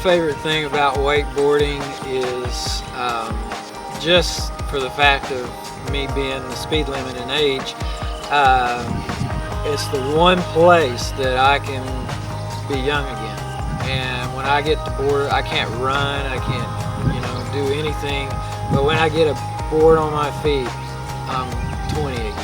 favorite thing about wakeboarding is just for the fact of me being the speed limit in age. It's the one place that I can be young again. And when I get to board, I can't run, I can't, do anything. But when I get a board on my feet, I'm 20 again.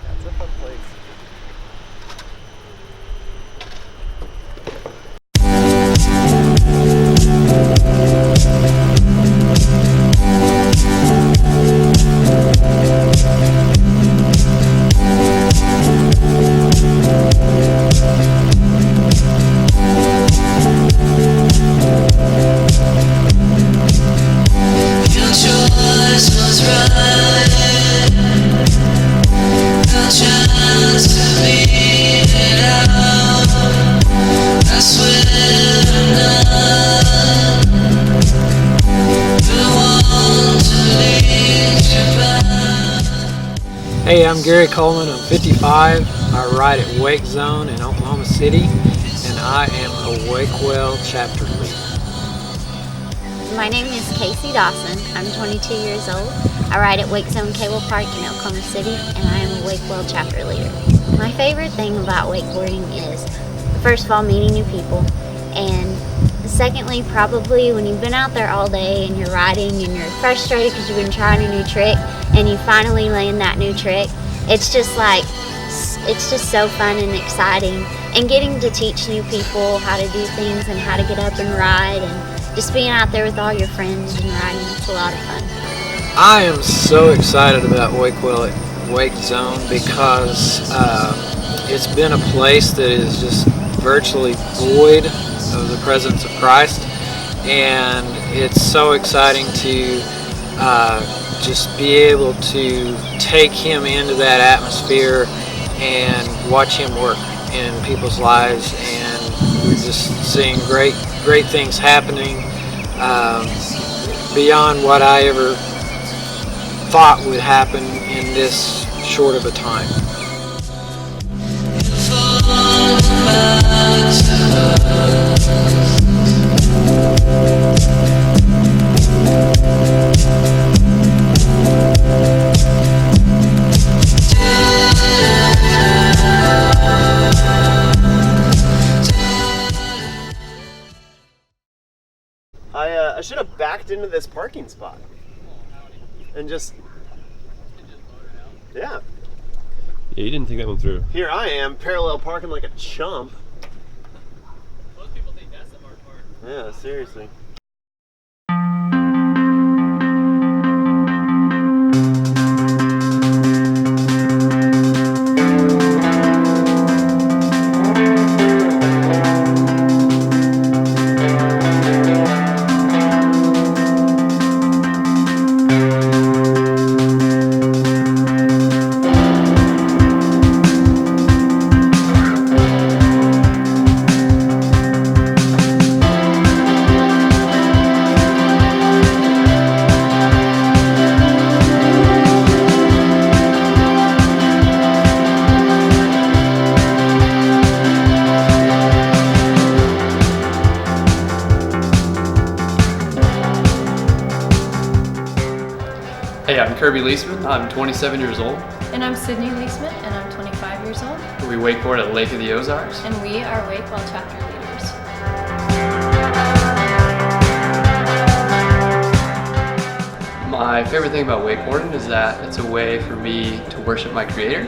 That's a fun place. Hey, I'm Gary Coleman. I'm 55. I ride at Wake Zone in Oklahoma City, and I am a WakeWell chapter leader. My name is Casey Dawson. I'm 22 years old. I ride at Wake Zone Cable Park in Oklahoma City, and I am a WakeWell chapter leader. My favorite thing about wakeboarding is, first of all, meeting new people, and secondly, probably when you've been out there all day and you're riding and you're frustrated because you've been trying a new trick and you finally land that new trick, it's just so fun and exciting, and getting to teach new people how to do things and how to get up and ride, and just being out there with all your friends and riding, it's a lot of fun. I am so excited about WakeWell at Wake Zone because it's been a place that is just virtually void of the presence of Christ, and it's so exciting to just be able to take Him into that atmosphere and watch Him work in people's lives, and we're just seeing great things happening beyond what I ever thought would happen in this short of a time. I should have backed into this parking spot and just, yeah. Yeah, you didn't think that one through. Here I am, parallel parking like a chump. Most people think that's the hard part. Yeah, seriously. Hey, I'm Kirby Leisman. I'm 27 years old. And I'm Sydney Leisman, and I'm 25 years old. We wakeboard at Lake of the Ozarks. And we are WakeWell chapter leaders. My favorite thing about wakeboarding is that it's a way for me to worship my Creator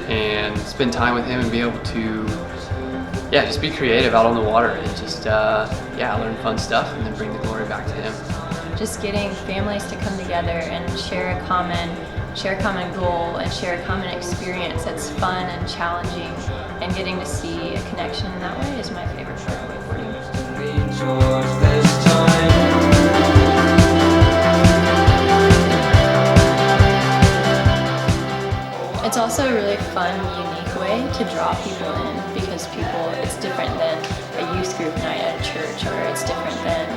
and spend time with Him and be able to, just be creative out on the water and just, learn fun stuff and then bring the glory back to Him. Just getting families to come together and share a common goal and share a common experience that's fun and challenging, and getting to see a connection in that way is my favorite part of wakeboarding. It's also a really fun, unique way to draw people in, because it's different than a youth group night at a church, or it's different than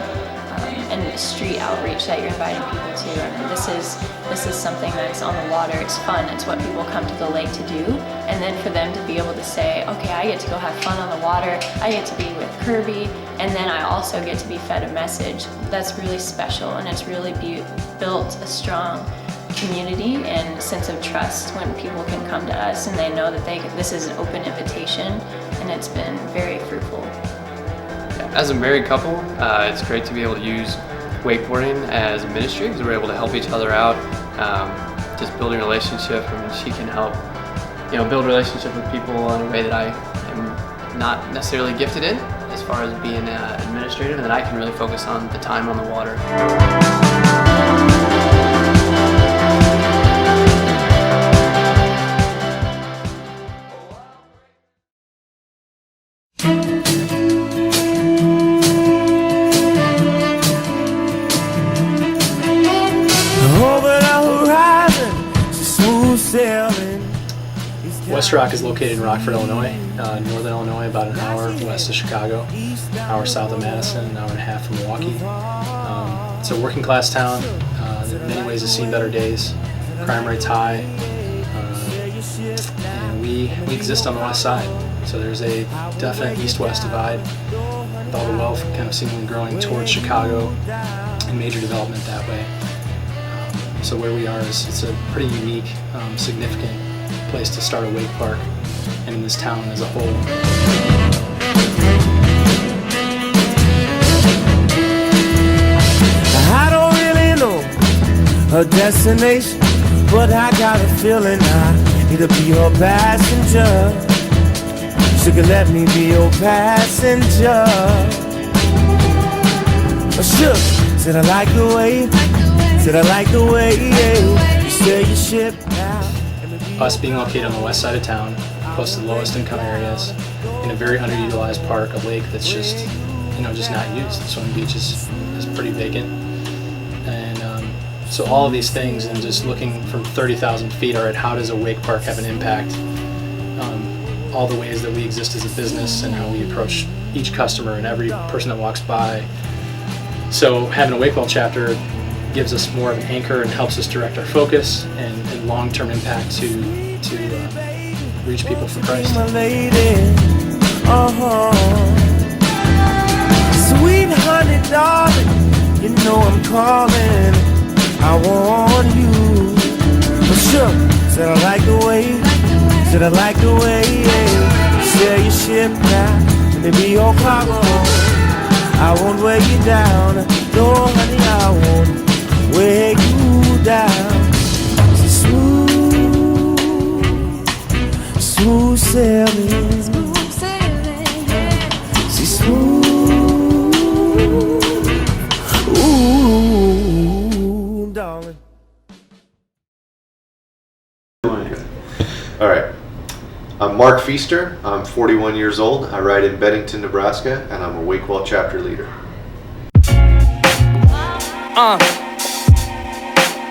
and street outreach that you're inviting people to. I mean, this is something that's on the water. It's fun. It's what people come to the lake to do. And then for them to be able to say, okay, I get to go have fun on the water. I get to be with Kirby, and then I also get to be fed a message. That's really special, and it's really built a strong community and sense of trust when people can come to us and they know that this is an open invitation, and it's been very fruitful. As a married couple, it's great to be able to use wakeboarding as a ministry because we're able to help each other out, just building a relationship. I mean, she can help, build a relationship with people in a way that I am not necessarily gifted in, as far as being administrative, and then I can really focus on the time on the water. West Rock is located in Rockford, Illinois, northern Illinois, about an hour west of Chicago, an hour south of Madison, an hour and a half from Milwaukee. It's a working class town. In many ways has seen better days. Crime rate's high, and we exist on the west side. So there's a definite east-west divide, with all the wealth kind of seemingly growing towards Chicago and major development that way. So where we are it's a pretty unique, significant place to start a wake park, and in this town as a whole. I don't really know her destination, but I got a feeling I need to be her passenger. She could let me be your passenger. Sure, said I like the way, said I like the way, yeah. You sail your ship now. Us being located on the west side of town, close to the lowest income areas, in a very underutilized park, a lake that's just not used. The swimming beach is pretty vacant. And so all of these things, and just looking from 30,000 feet, are at how does a wake park have an impact? All the ways that we exist as a business and how we approach each customer and every person that walks by. So having a WakeWell chapter gives us more of an anchor and helps us direct our focus and long-term impact to reach people for Christ. Sweet honey, darling, you know I'm calling. I want you. For sure, said I like the way, said I like the way, yeah. Sail your ship now, and be your cargo. I won't weigh you down, no honey, I won't weigh you down. Smooth sailing, smooth sailing. She's smooth, ooh, darling. All right. I'm Mark Feaster. I'm 41 years old. I ride in Bennington, Nebraska, and I'm a WakeWell chapter leader.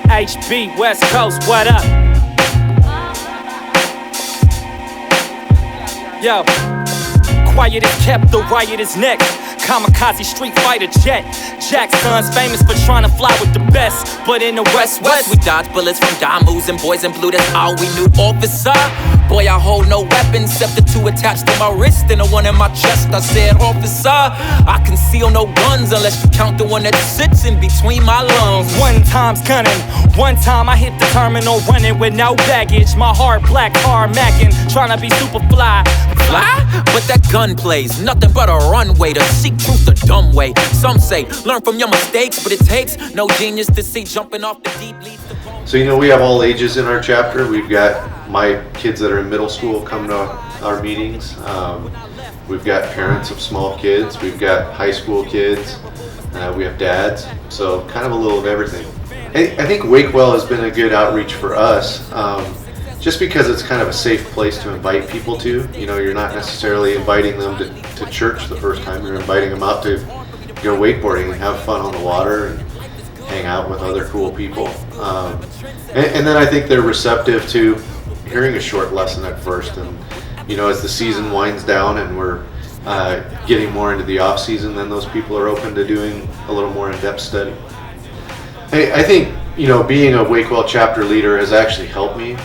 HB West Coast, what up? Yo, quiet is kept, the riot is next. Kamikaze street fighter jet. Jackson's famous for trying to fly with the best, but in the West we dodge bullets from Damus and boys in blue. That's all we knew. Officer, boy, I hold no weapons except the two attached to my wrist and the one in my chest. I said, officer, I conceal no guns unless you count the one that sits in between my lungs. One time's gunning, one time I hit the terminal running with no baggage. My heart black car macking, trying to be super fly. Fly? But that gun plays nothing but a runway to seek truth the dumb way. Some say learn from your mistakes, but it takes no genius to see jumping off the deep leads to wrong. So we have all ages in our chapter. We've got my kids that are in middle school come to our meetings. We've got parents of small kids. We've got high school kids. We have dads. So kind of a little of everything. I think WakeWell has been a good outreach for us. Just because it's kind of a safe place to invite people to. You're not necessarily inviting them to church the first time. You're inviting them out to go wakeboarding and have fun on the water and hang out with other cool people. And then I think they're receptive to hearing a short lesson at first. And as the season winds down and we're getting more into the off season, then those people are open to doing a little more in-depth study. I think, being a WakeWell chapter leader has actually helped me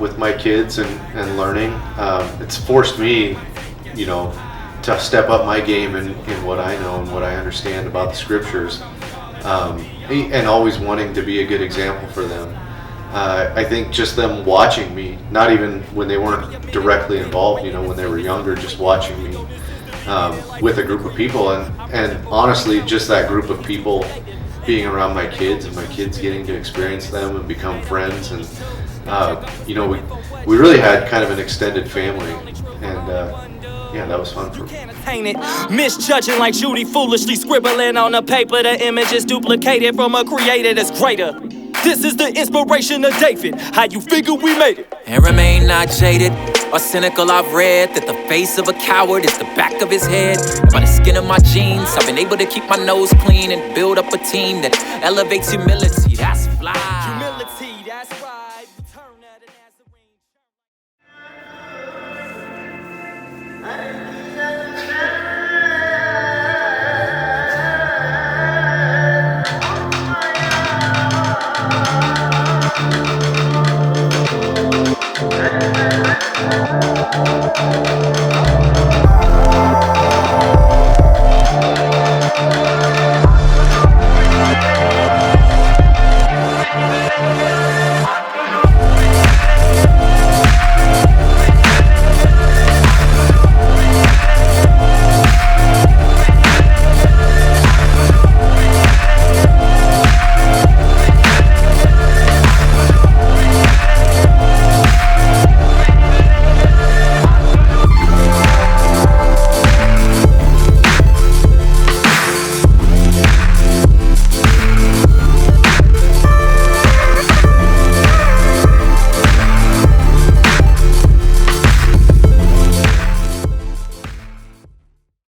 with my kids and learning. It's forced me, to step up my game in what I know and what I understand about the scriptures, and always wanting to be a good example for them. I think just them watching me, not even when they weren't directly involved, when they were younger, just watching me with a group of people, and honestly, just that group of people being around my kids and my kids getting to experience them and become friends, and we really had kind of an extended family, and that was fun for me. Misjudging like Judy, foolishly scribbling on the paper. The image is duplicated from a creator that's greater. This is the inspiration of David. How you figure we made it? And remain not jaded or cynical. I've read that the face of a coward is the back of his head. And by the skin of my jeans, I've been able to keep my nose clean and build up a team that elevates humility. That's fly.